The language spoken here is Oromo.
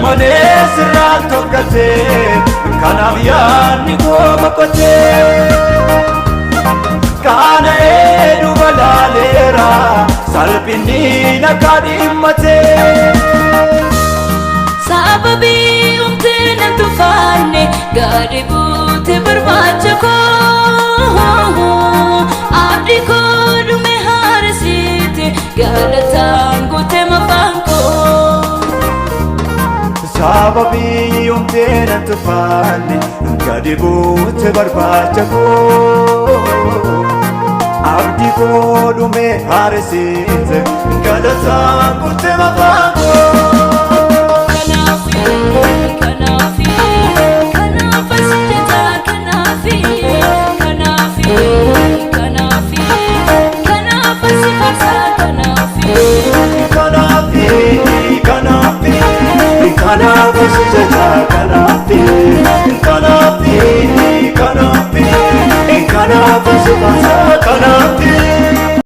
malee sirraan tokkatee kanaaf yaadni koo boqotee kana eeduu balaaleera salphinni nagaa dhimmatee sababii humnee nan tufaanne gadi buute barbaacha koo abdii koo dhume haarsiite galataan guute mafaan koo sababii humnee nan tufaanne gadi buute barbaacha koo abdii koo dhume haarsiite galataan guute mafaan koo Kanafi